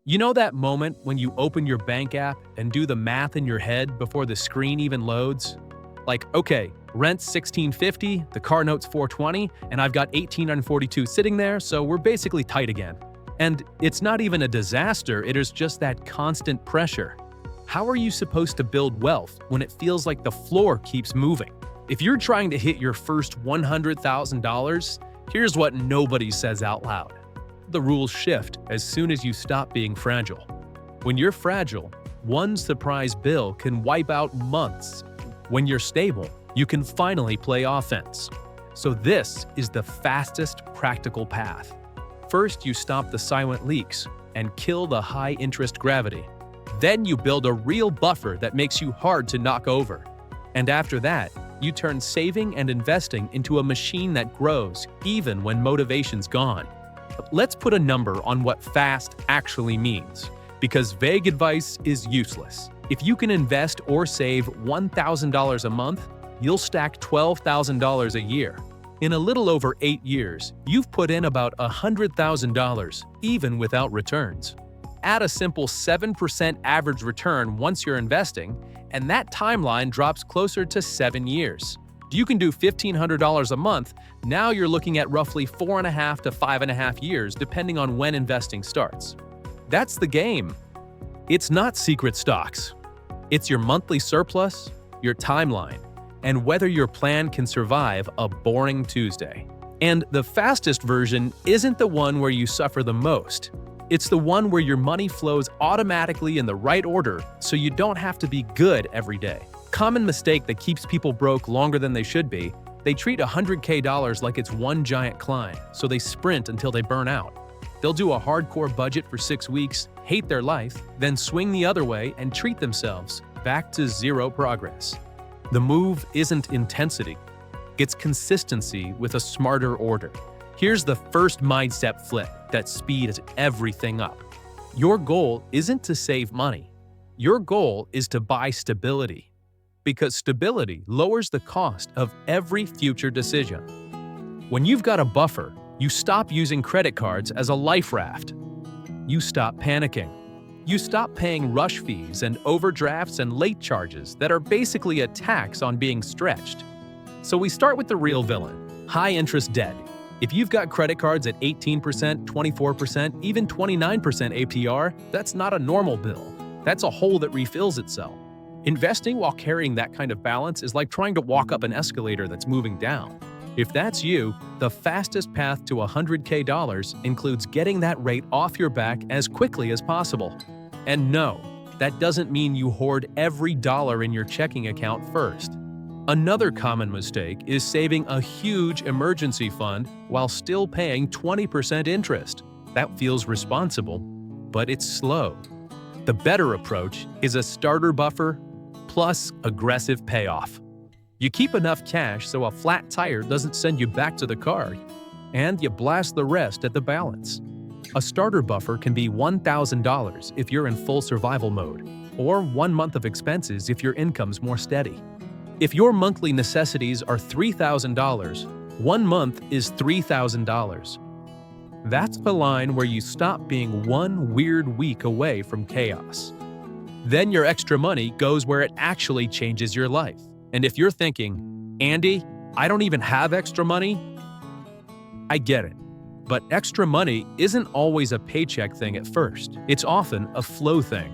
You know that moment when you open your bank app and do the math in your head before the screen even loads? Like, okay, rent's $1,650, the car note's $420, and I've got $1,842 sitting there, so we're basically tight again. And it's not even a disaster, it is just that constant pressure. How are you supposed to build wealth when it feels like the floor keeps moving? If you're trying to hit your first $100,000, here's what nobody says out loud. The rules shift as soon as you stop being fragile. When you're fragile, one surprise bill can wipe out months. When you're stable, you can finally play offense. So this is the fastest practical path. First, you stop the silent leaks and kill the high-interest gravity. Then you build a real buffer that makes you hard to knock over. And after that, you turn saving and investing into a machine that grows even when motivation's gone. Let's put a number on what fast actually means, because vague advice is useless. If you can invest or save $1,000 a month, you'll stack $12,000 a year. In a little over 8 years, you've put in about $100,000, even without returns. Add a simple 7% average return once you're investing, and that timeline drops closer to 7 years. You can do $1,500 a month, now you're looking at roughly 4.5 to 5.5 years depending on when investing starts. That's the game. It's not secret stocks. It's your monthly surplus, your timeline, and whether your plan can survive a boring Tuesday. And the fastest version isn't the one where you suffer the most. It's the one where your money flows automatically in the right order so you don't have to be good every day. Common mistake that keeps people broke longer than they should be, they treat $100K like it's one giant climb, so they sprint until they burn out. They'll do a hardcore budget for 6 weeks, hate their life, then swing the other way and treat themselves back to zero progress. The move isn't intensity, it's consistency with a smarter order. Here's the first mindset flip that speeds everything up. Your goal isn't to save money. Your goal is to buy stability. Because stability lowers the cost of every future decision. When you've got a buffer, you stop using credit cards as a life raft. You stop panicking. You stop paying rush fees and overdrafts and late charges that are basically a tax on being stretched. So we start with the real villain, high-interest debt. If you've got credit cards at 18%, 24%, even 29% APR, that's not a normal bill. That's a hole that refills itself. Investing while carrying that kind of balance is like trying to walk up an escalator that's moving down. If that's you, the fastest path to $100K includes getting that rate off your back as quickly as possible. And no, that doesn't mean you hoard every dollar in your checking account first. Another common mistake is saving a huge emergency fund while still paying 20% interest. That feels responsible, but it's slow. The better approach is a starter buffer plus aggressive payoff. You keep enough cash so a flat tire doesn't send you back to the car, and you blast the rest at the balance. A starter buffer can be $1,000 if you're in full survival mode, or 1 month of expenses if your income's more steady. If your monthly necessities are $3,000, 1 month is $3,000. That's the line where you stop being one weird week away from chaos. Then your extra money goes where it actually changes your life. And if you're thinking, Andy, I don't even have extra money, I get it. But extra money isn't always a paycheck thing at first. It's often a flow thing.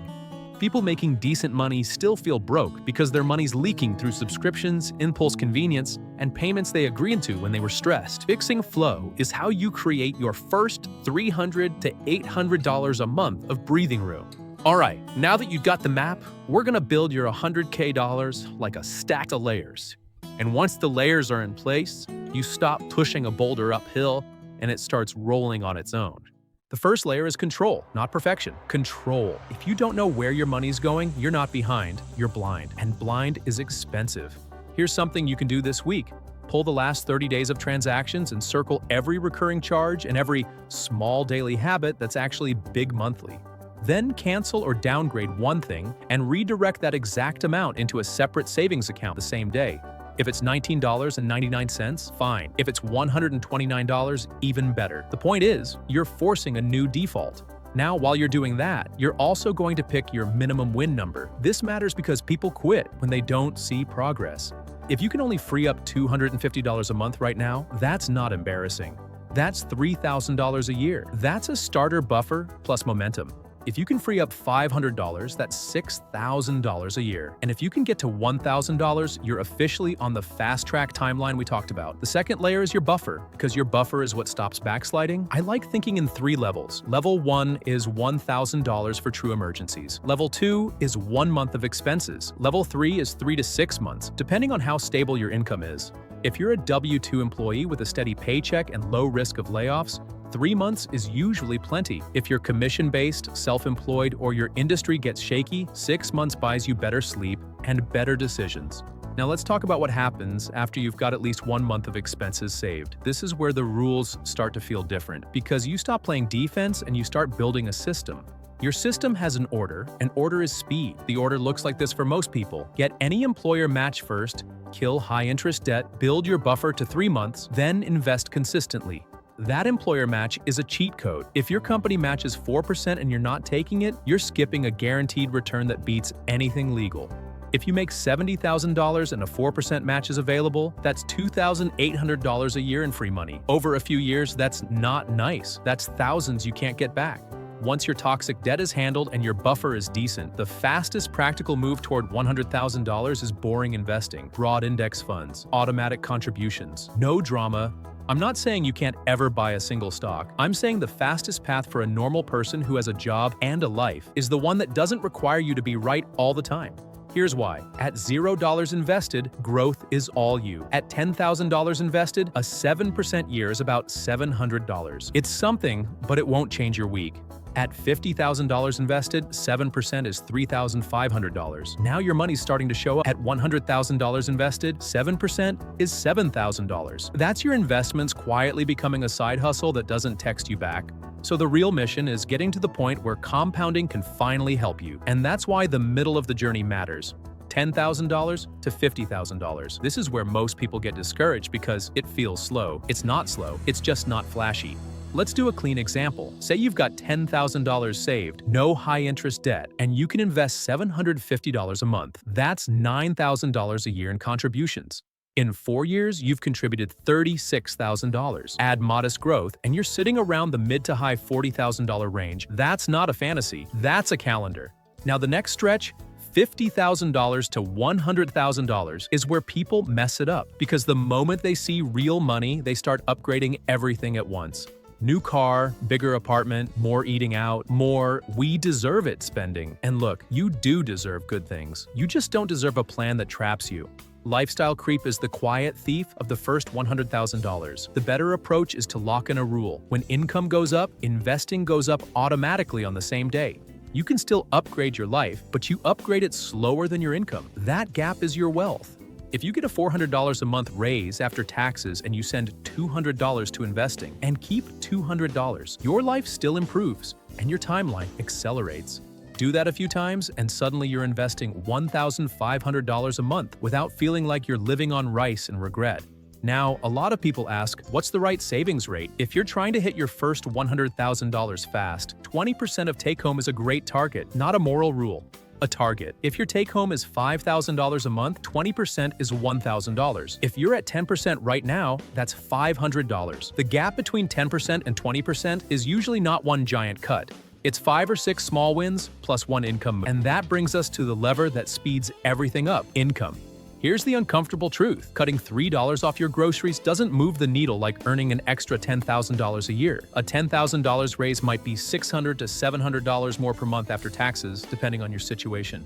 People making decent money still feel broke because their money's leaking through subscriptions, impulse convenience, and payments they agreed to when they were stressed. Fixing flow is how you create your first $300 to $800 a month of breathing room. All right, now that you've got the map, we're gonna build your $100K like a stack of layers. And once the layers are in place, you stop pushing a boulder uphill and it starts rolling on its own. The first layer is control, not perfection. Control. If you don't know where your money's going, you're not behind, you're blind. And blind is expensive. Here's something you can do this week. Pull the last 30 days of transactions and circle every recurring charge and every small daily habit that's actually big monthly. Then cancel or downgrade one thing and redirect that exact amount into a separate savings account the same day. If it's $19.99, fine. If it's $129, even better. The point is, you're forcing a new default. Now, while you're doing that, you're also going to pick your minimum win number. This matters because people quit when they don't see progress. If you can only free up $250 a month right now, that's not embarrassing. That's $3,000 a year. That's a starter buffer plus momentum. If you can free up $500, that's $6,000 a year. And if you can get to $1,000, you're officially on the fast-track timeline we talked about. The second layer is your buffer, because your buffer is what stops backsliding. I like thinking in 3 levels. Level 1 is $1,000 for true emergencies. Level 2 is 1 month of expenses. Level 3 is 3 to 6 months, depending on how stable your income is. If you're a W-2 employee with a steady paycheck and low risk of layoffs, 3 months is usually plenty. If you're commission-based, self-employed, or your industry gets shaky, 6 months buys you better sleep and better decisions. Now let's talk about what happens after you've got at least 1 month of expenses saved. This is where the rules start to feel different, because you stop playing defense and you start building a system. Your system has an order, and order is speed. The order looks like this for most people. Get any employer match first, kill high-interest debt, build your buffer to 3 months, then invest consistently. That employer match is a cheat code. If your company matches 4% and you're not taking it, you're skipping a guaranteed return that beats anything legal. If you make $70,000 and a 4% match is available, that's $2,800 a year in free money. Over a few years, that's not nice. That's thousands you can't get back. Once your toxic debt is handled and your buffer is decent, the fastest practical move toward $100,000 is boring investing, broad index funds, automatic contributions, no drama. I'm not saying you can't ever buy a single stock. I'm saying the fastest path for a normal person who has a job and a life is the one that doesn't require you to be right all the time. Here's why. At $0 invested, growth is all you. At $10,000 invested, a 7% year is about $700. It's something, but it won't change your week. At $50,000 invested, 7% is $3,500. Now your money's starting to show up. At $100,000 invested, 7% is $7,000. That's your investments quietly becoming a side hustle that doesn't text you back. So the real mission is getting to the point where compounding can finally help you. And that's why the middle of the journey matters. $10,000 to $50,000. This is where most people get discouraged because it feels slow. It's not slow, it's just not flashy. Let's do a clean example. Say you've got $10,000 saved, no high-interest debt, and you can invest $750 a month. That's $9,000 a year in contributions. In 4 years, you've contributed $36,000. Add modest growth, and you're sitting around the mid to high $40,000 range. That's not a fantasy, that's a calendar. Now the next stretch, $50,000 to $100,000 is where people mess it up, because the moment they see real money, they start upgrading everything at once. New car, bigger apartment, more eating out, more "we deserve it" spending. And look, you do deserve good things. You just don't deserve a plan that traps you. Lifestyle creep is the quiet thief of the first $100,000. The better approach is to lock in a rule. When income goes up, investing goes up automatically on the same day. You can still upgrade your life, but you upgrade it slower than your income. That gap is your wealth. If you get a $400 a month raise after taxes and you send $200 to investing and keep $200, your life still improves and your timeline accelerates. Do that a few times and suddenly you're investing $1,500 a month without feeling like you're living on rice and regret. Now, a lot of people ask, what's the right savings rate? If you're trying to hit your first $100,000 fast, 20% of take-home is a great target, not a moral rule. A target. If your take-home is $5,000 a month, 20% is $1,000. If you're at 10% right now, that's $500. The gap between 10% and 20% is usually not one giant cut. It's 5 or 6 small wins plus one income. And that brings us to the lever that speeds everything up: income. Here's the uncomfortable truth. Cutting $3 off your groceries doesn't move the needle like earning an extra $10,000 a year. A $10,000 raise might be $600 to $700 more per month after taxes, depending on your situation.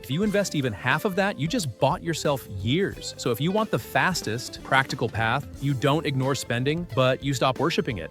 If you invest even half of that, you just bought yourself years. So if you want the fastest, practical path, you don't ignore spending, but you stop worshiping it.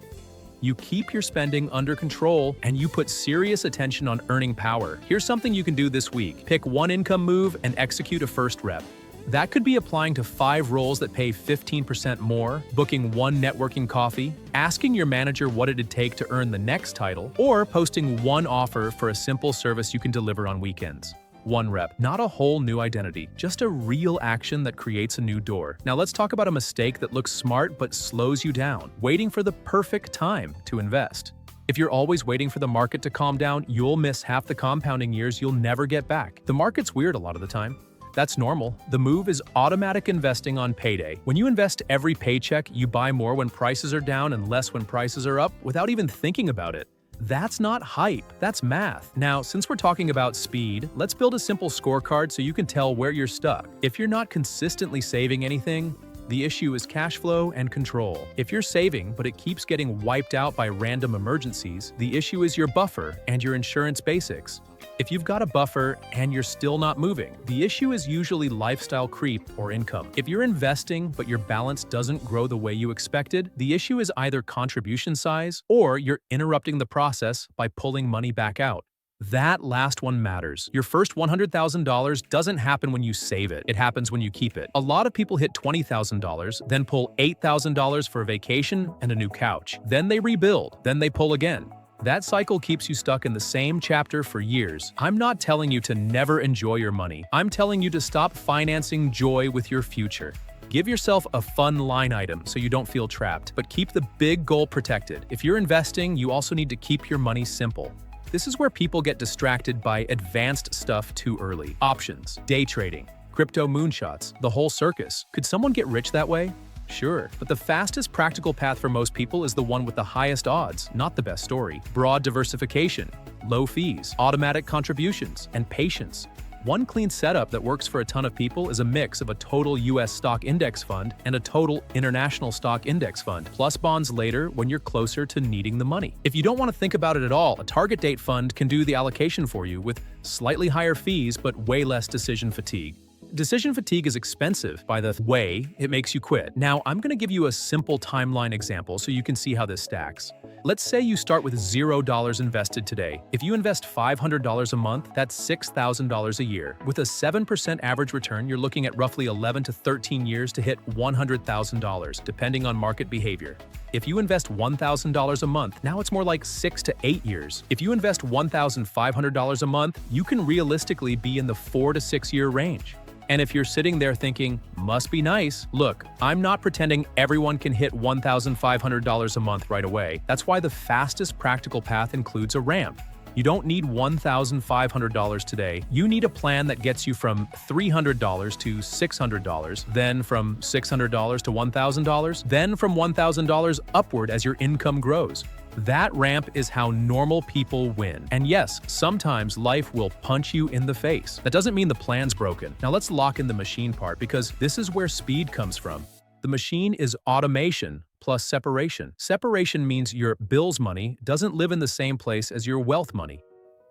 You keep your spending under control, and you put serious attention on earning power. Here's something you can do this week. Pick one income move and execute a first rep. That could be applying to 5 roles that pay 15% more, booking one networking coffee, asking your manager what it'd take to earn the next title, or posting one offer for a simple service you can deliver on weekends. One rep, not a whole new identity, just a real action that creates a new door. Now let's talk about a mistake that looks smart but slows you down: waiting for the perfect time to invest. If you're always waiting for the market to calm down, you'll miss half the compounding years you'll never get back. The market's weird a lot of the time. That's normal. The move is automatic investing on payday. When you invest every paycheck, you buy more when prices are down and less when prices are up without even thinking about it. That's not hype, that's math. Now, since we're talking about speed, let's build a simple scorecard so you can tell where you're stuck. If you're not consistently saving anything, the issue is cash flow and control. If you're saving, but it keeps getting wiped out by random emergencies, the issue is your buffer and your insurance basics. If you've got a buffer and you're still not moving, the issue is usually lifestyle creep or income. If you're investing but your balance doesn't grow the way you expected, the issue is either contribution size or you're interrupting the process by pulling money back out. That last one matters. Your first $100,000 doesn't happen when you save it. It happens when you keep it. A lot of people hit $20,000, then pull $8,000 for a vacation and a new couch. Then they rebuild, then they pull again. That cycle keeps you stuck in the same chapter for years. I'm not telling you to never enjoy your money. I'm telling you to stop financing joy with your future. Give yourself a fun line item so you don't feel trapped, but keep the big goal protected. If you're investing, you also need to keep your money simple. This is where people get distracted by advanced stuff too early. Options, day trading, crypto moonshots, the whole circus. Could someone get rich that way? Sure, but the fastest practical path for most people is the one with the highest odds, not the best story. Broad diversification, low fees, automatic contributions, and patience. One clean setup that works for a ton of people is a mix of a total US stock index fund and a total international stock index fund, plus bonds later when you're closer to needing the money. If you don't want to think about it at all, a target date fund can do the allocation for you with slightly higher fees but way less decision fatigue. Decision fatigue is expensive by the way it makes you quit. Now, I'm going to give you a simple timeline example so you can see how this stacks. Let's say you start with $0 invested today. If you invest $500 a month, that's $6,000 a year. With a 7% average return, you're looking at roughly 11 to 13 years to hit $100,000, depending on market behavior. If you invest $1,000 a month, now it's more like 6 to 8 years. If you invest $1,500 a month, you can realistically be in the 4 to 6 year range. And if you're sitting there thinking, must be nice, look, I'm not pretending everyone can hit $1,500 a month right away. That's why the fastest practical path includes a ramp. You don't need $1,500 today. You need a plan that gets you from $300 to $600, then from $600 to $1,000, then from $1,000 upward as your income grows. That ramp is how normal people win. And yes, sometimes life will punch you in the face. That doesn't mean the plan's broken. Now let's lock in the machine part because this is where speed comes from. The machine is automation plus separation. Separation means your bills money doesn't live in the same place as your wealth money.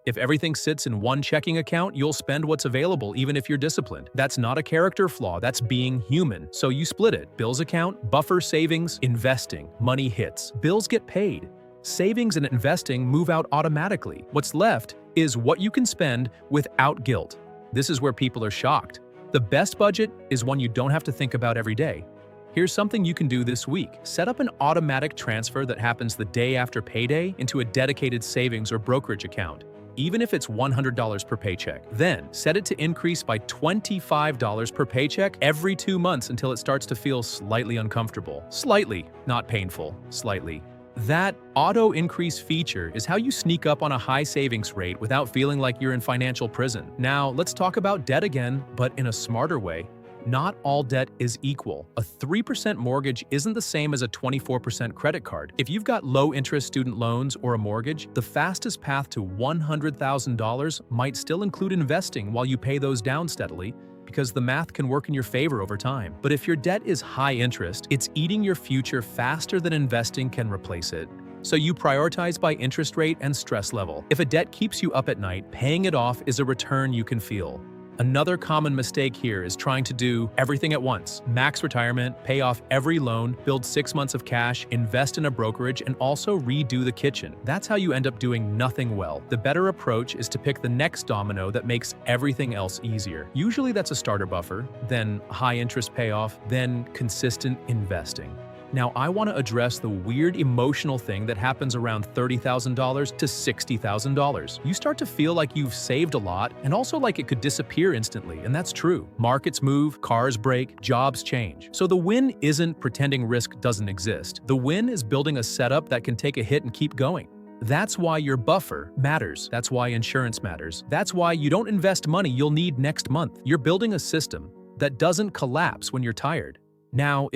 If everything sits in one checking account, you'll spend what's available even if you're disciplined. That's not a character flaw, that's being human. So you split it. Bills account, buffer savings, investing. Money hits. Bills get paid. Savings and investing move out automatically. What's left is what you can spend without guilt. This is where people are shocked. The best budget is one you don't have to think about every day. Here's something you can do this week. Set up an automatic transfer that happens the day after payday into a dedicated savings or brokerage account, even if it's $100 per paycheck. Then, set it to increase by $25 per paycheck every 2 months until it starts to feel slightly uncomfortable. Slightly, not painful, slightly. That auto increase feature is how you sneak up on a high savings rate without feeling like you're in financial prison. Now, let's talk about debt again, but in a smarter way. Not all debt is equal. A 3% mortgage isn't the same as a 24% credit card. If you've got low-interest student loans or a mortgage, the fastest path to $100,000 might still include investing while you pay those down steadily, because the math can work in your favor over time. But if your debt is high interest, it's eating your future faster than investing can replace it. So you prioritize by interest rate and stress level. If a debt keeps you up at night, paying it off is a return you can feel. Another common mistake here is trying to do everything at once. Max retirement, pay off every loan, build 6 months of cash, invest in a brokerage, and also redo the kitchen. That's how you end up doing nothing well. The better approach is to pick the next domino that makes everything else easier. Usually that's a starter buffer, then high interest payoff, then consistent investing. Now, I want to address the weird emotional thing that happens around $30,000 to $60,000. You start to feel like you've saved a lot and also like it could disappear instantly, and that's true. Markets move, cars break, jobs change. So the win isn't pretending risk doesn't exist. The win is building a setup that can take a hit and keep going. That's why your buffer matters. That's why insurance matters. That's why you don't invest money you'll need next month. You're building a system that doesn't collapse when you're tired. Now, if